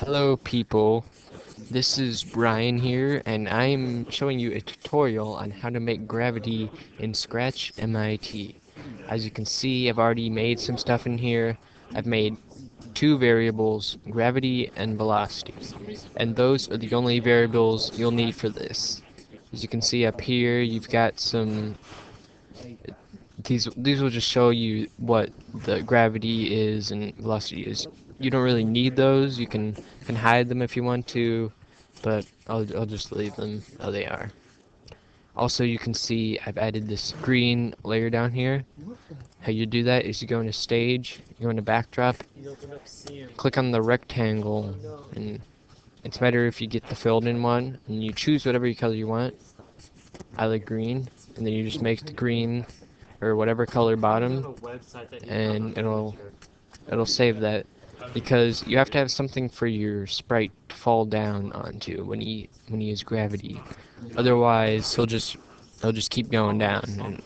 Hello people, this is Brian here and I'm showing you a tutorial on how to make gravity in Scratch MIT. As you can see, I've already made some stuff in here. I've made two variables, gravity and velocity, and those are the only variables you'll need for this. As you can see up here, you've got some these will just show you what the gravity is and velocity is. You don't really need those. You can hide them if you want to, but I'll just leave them how they are. Also, you can see I've added this green layer down here. How you do that is you go into stage, you go into backdrop, click on the rectangle, and it's better if you get the filled in one, and you choose whatever color you want. I like green, and then you just make the green or whatever color bottom, and it'll save that, because you have to have something for your sprite to fall down onto when he uses gravity. Otherwise, he'll just keep going down and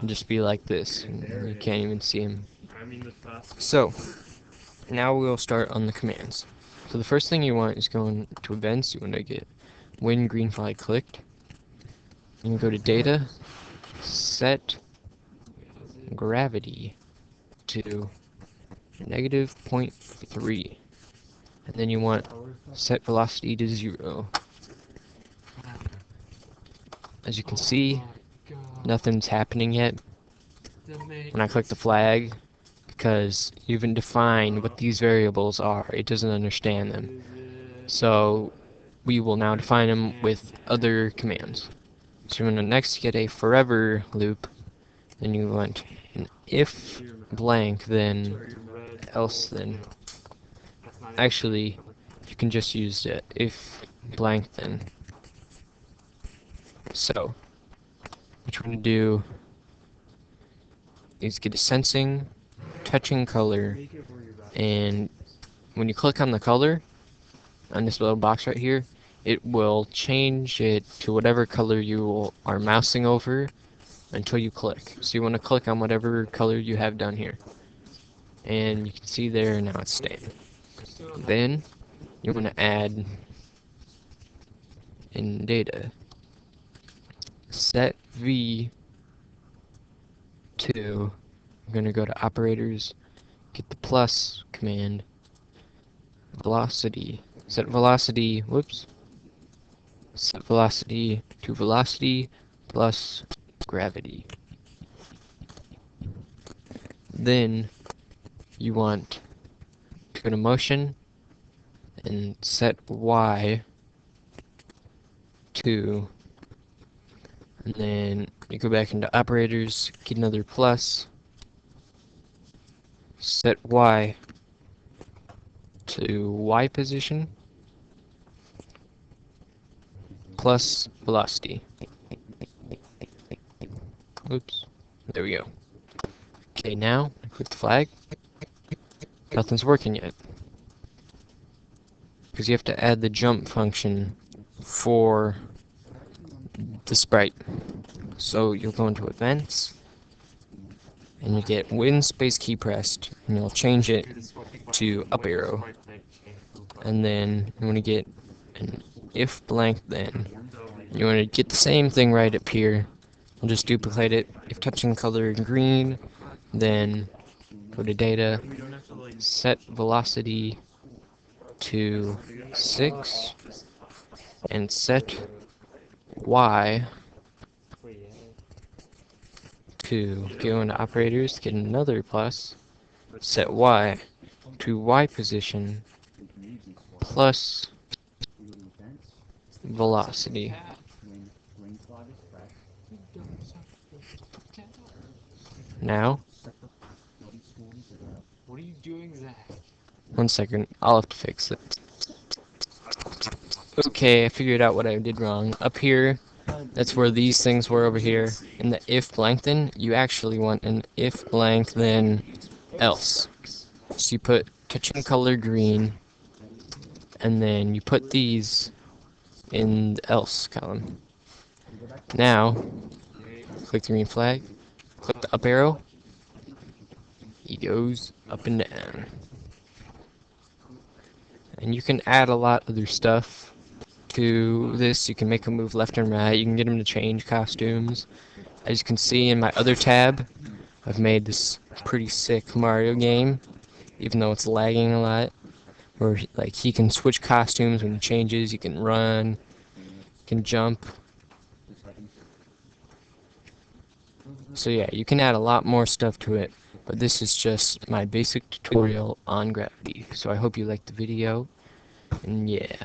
just be like this, and you can't even see him. So now we'll start on the commands. So the first thing you want is going to events. You want to get when green flag clicked. You can go to data, set gravity to -0.3, and then you want set velocity to 0. As you can see, nothing's happening yet when I click the flag, because you haven't defined what these variables are. It doesn't understand them. So we will now define them with other commands. So you're going to next get a forever loop, then you want an if blank then else then. Actually, you can just use the if blank then. So what you're going to do is get a sensing, touching color, and when you click on the color on this little box right here, it will change it to whatever color you are mousing over until you click. So you want to click on whatever color you have down here, and you can see there now it's staying. Then you want to add in data set v to, I'm going to go to operators, get the plus command, velocity, set velocity to velocity plus gravity. Then you want to go to motion and set y to, and then you go back into operators, get another plus, set y to y position plus velocity. Oops, there we go. Okay, now I click the flag. Nothing's working yet, because you have to add the jump function for the sprite. So you'll go into events, and you get when space key pressed, and you'll change it to up arrow. And then you want to get an if blank then. You want to get the same thing right up here. I'll just duplicate it. If touching color green, then go to data, set velocity to 6, and set y to go into operators, get another plus, set y to y position plus velocity. Now, What are you doing, Zach? 1 second, I'll have to fix it. Okay, I figured out what I did wrong. Up here, that's where these things were over here. In the if blank then, you actually want an if blank then else. So you put touching color green, and then you put these in the else column. Now, click the green flag, click the up arrow, he goes up and down. And you can add a lot other stuff to this. You can make them move left and right. You can get them to change costumes. As you can see in my other tab, I've made this pretty sick Mario game, even though it's lagging a lot. Where like he can switch costumes when he changes. He can run, can jump. So yeah, you can add a lot more stuff to it, but this is just my basic tutorial on Gravity. So I hope you liked the video, and yeah.